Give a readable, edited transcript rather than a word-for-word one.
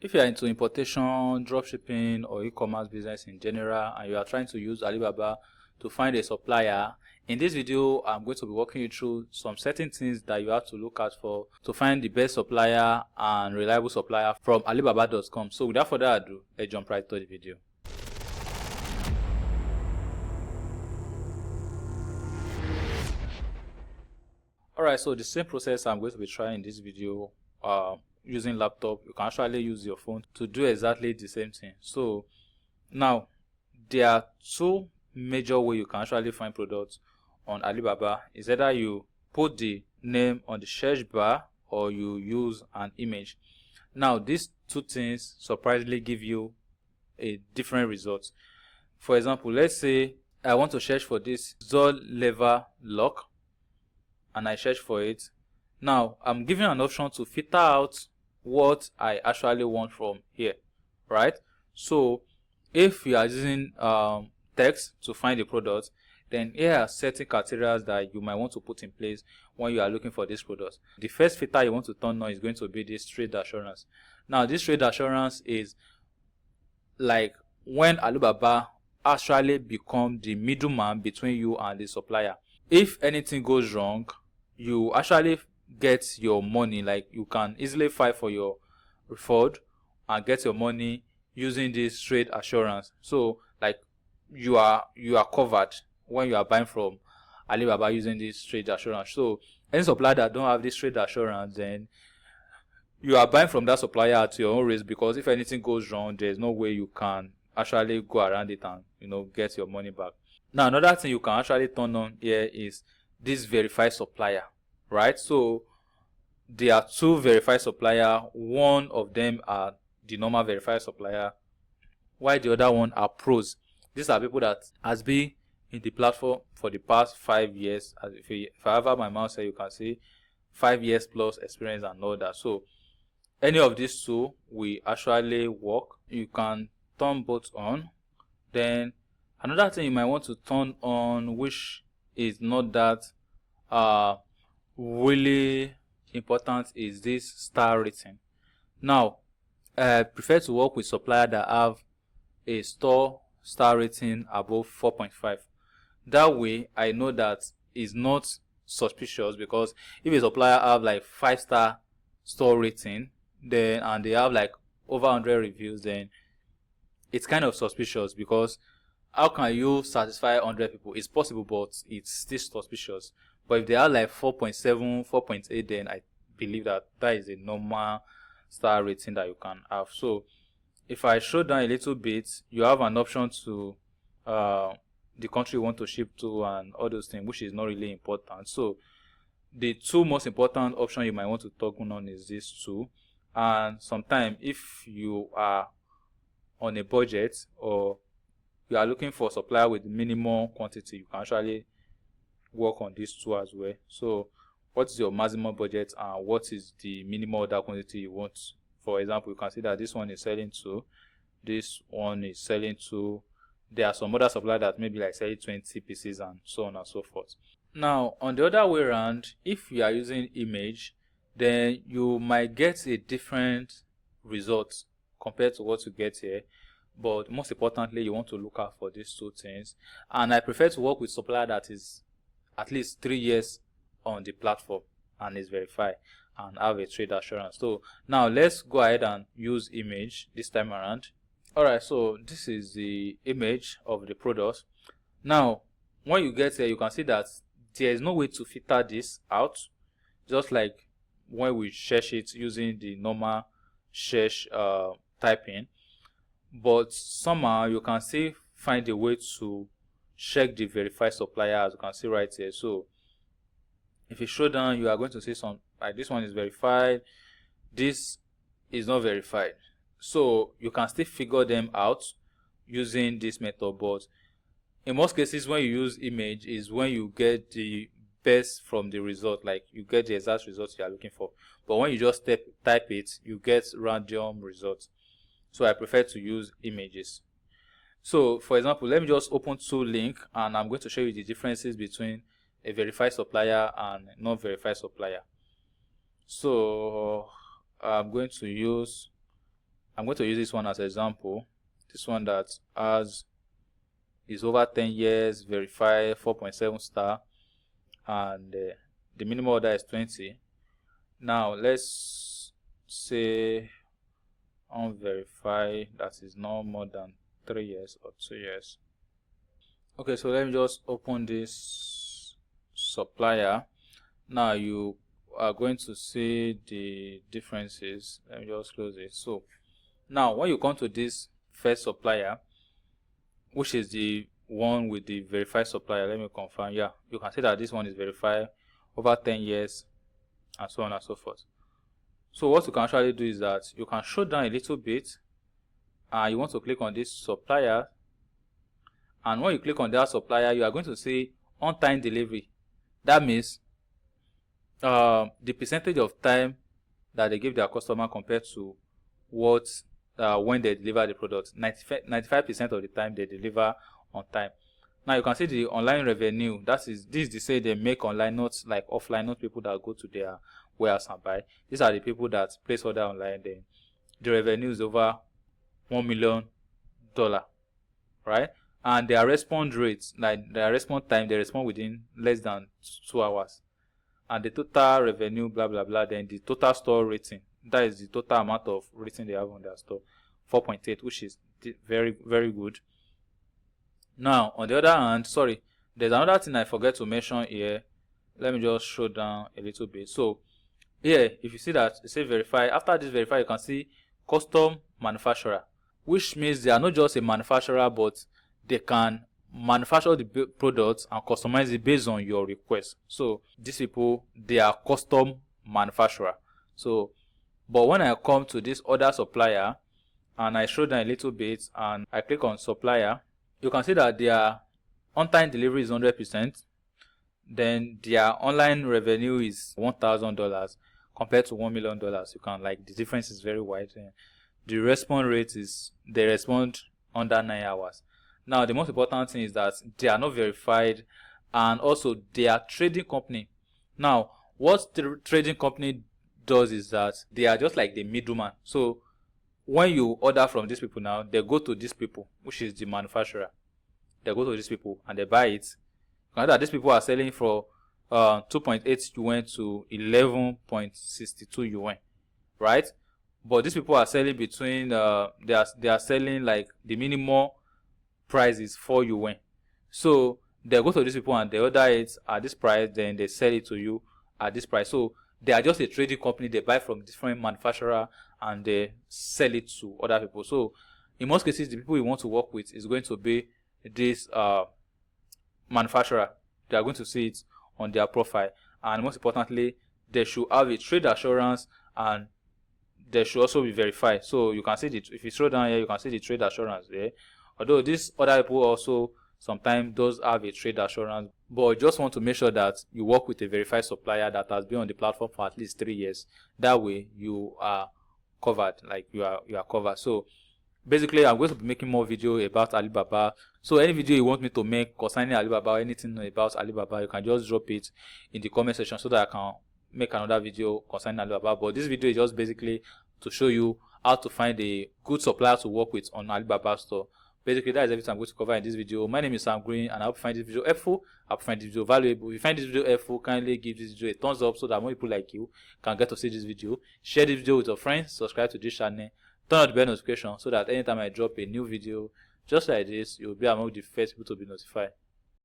If you are into importation, dropshipping, or e-commerce business in general, and you are trying to use Alibaba to find a supplier, in this video I'm going to be walking you through some certain things that you have to look out for to find the best supplier and reliable supplier from Alibaba.com. So without further ado, let's jump right to the video. Alright, so the same process I'm going to be trying in this video using laptop. You can actually use your phone to do exactly the same thing. So now there are two major ways you can actually find products on Alibaba. Is either you put the name on the search bar or you use an image. Now these two things surprisingly give you a different result. For example, let's say I want to search for this Zoll lever lock and I search for it. Now I'm given an option to filter out what I actually want from here, right? So if you are using text to find the product, then here are certain criteria that you might want to put in place when you are looking for this product. The first filter you want to turn on is going to be this trade assurance. Now this trade assurance is like when Alibaba actually become the middleman between you and the supplier. If anything goes wrong, you actually get your money. Like you can easily file for your refund and get your money using this trade assurance. So like you are covered when you are buying from Alibaba using this trade assurance. So any supplier that don't have this trade assurance, then you are buying from that supplier at your own risk, because if anything goes wrong, there's no way you can actually go around it and get your money back. Now another thing you can actually turn on here is this verified supplier, right? So there are two verified supplier. One of them are the normal verified supplier, while the other one are pros. These are people that has been in the platform for the past 5 years. As if I have my mouse here, you can see 5 years plus experience and all that. So any of these two will actually work. You can turn both on. Then another thing you might want to turn on, which is not that really important, is this star rating. Now I prefer to work with supplier that have a star rating above 4.5. that way I know that it's not suspicious, because if a supplier have like 5-star store rating then and they have like over 100 reviews, then it's kind of suspicious, because how can you satisfy 100 people? It's possible, but it's still suspicious. But if they are like 4.7, 4.8, then I believe that is a normal star rating that you can have. So if I show down a little bit, you have an option to the country you want to ship to and all those things, which is not really important. So the two most important options you might want to toggle on is these two. And sometimes if you are on a budget or you are looking for a supplier with minimum quantity, you can actually work on these two as well. So what is your maximum budget and what is the minimum order quantity you want? For example, you can see that this one is selling to, this one is selling to, there are some other suppliers that maybe like selling 20 pieces and so on and so forth. Now on the other way around, if you are using image, then you might get a different result compared to what you get here. But most importantly, you want to look out for these two things. And I prefer to work with supplier that is at least 3 years on the platform and is verified and have a trade assurance. So now let's go ahead and use image this time around. Alright, so this is the image of the product. Now when you get here, you can see that there is no way to filter this out, just like when we search it using the normal search typing. But somehow you can still find a way to check the verified supplier, as you can see right here. So if you show down, you are going to see some like this one is verified, this is not verified. So you can still figure them out using this method. But in most cases, when you use image is when you get the best from the result, like you get the exact results you are looking for. But when you just type it, you get random results. So I prefer to use images. So for example, let me just open two links and I'm going to show you the differences between a verified supplier and non verified supplier. So I'm going to use I'm going to use this one as an example. This one that is over 10 years, verified, 4.7 star, and the minimum order is 20. Now let's say unverified, that is no more than 3 years or 2 years. Okay, so let me just open this supplier. Now you are going to see the differences. Let me just close it. So now when you come to this first supplier, which is the one with the verified supplier, let me confirm. Yeah, you can see that this one is verified over 10 years and so on and so forth. So what you can actually do is that you can scroll down a little bit and you want to click on this supplier, and when you click on that supplier, you are going to see on-time delivery. That means the percentage of time that they give their customer compared to what when they deliver the product. 95% of the time they deliver on time. Now you can see the online revenue. This is the say they make online, not like offline, not people that go to their warehouse and buy. These are the people that place order online. Then the revenue is over $1 million, right? And their response rates, like their response time, they respond within less than 2 hours. And the total revenue, blah blah blah. Then the total store rating, that is the total amount of rating they have on their store, 4.8, which is very, very good. Now on the other hand, sorry, there's another thing I forget to mention here. Let me just scroll down a little bit. So here, if you see that it says verify, after this verify, you can see custom manufacturer, which means they are not just a manufacturer, but they can manufacture the products and customize it based on your request. So these people, they are custom manufacturer. So but when I come to this other supplier and I scroll down a little bit and I click on supplier, you can see that their on-time delivery is 100%. Then their online revenue is $1,000 compared to $1 million. You can, like, the difference is very wide. The response rate is, they respond under 9 hours. Now the most important thing is that they are not verified, and also they are trading company. Now what the trading company does is that they are just like the middleman. So when you order from these people, now they go to these people, which is the manufacturer. They go to these people and they buy it. You know that these people are selling for 2.8 yuan to 11.62 yuan, right? But these people are selling between they are selling, like, the minimum price is 4 yuan. So they go to these people and they order it at this price, then they sell it to you at this price. So they are just a trading company. They buy from different manufacturer and they sell it to other people. So in most cases, the people you want to work with is going to be this manufacturer. They are going to see it on their profile, and most importantly, they should have a trade assurance and they should also be verified. So you can see it. If you scroll down here, you can see the trade assurance there. Although these other people also sometimes does have a trade assurance, but you just want to make sure that you work with a verified supplier that has been on the platform for at least 3 years. That way you are covered, like you are covered. So basically, I'm going to be making more video about Alibaba. So any video you want me to make concerning Alibaba or anything about Alibaba, you can just drop it in the comment section so that I can make another video concerning Alibaba. But this video is just basically to show you how to find a good supplier to work with on Alibaba store. Basically, that is everything I'm going to cover in this video. My name is Samgreen, and I hope you find this video helpful. I hope you find this video valuable. If you find this video helpful, kindly give this video a thumbs up so that more people like you can get to see this video. Share this video with your friends. Subscribe to this channel. Turn on the bell notification so that anytime I drop a new video just like this, you'll be among the first people to be notified.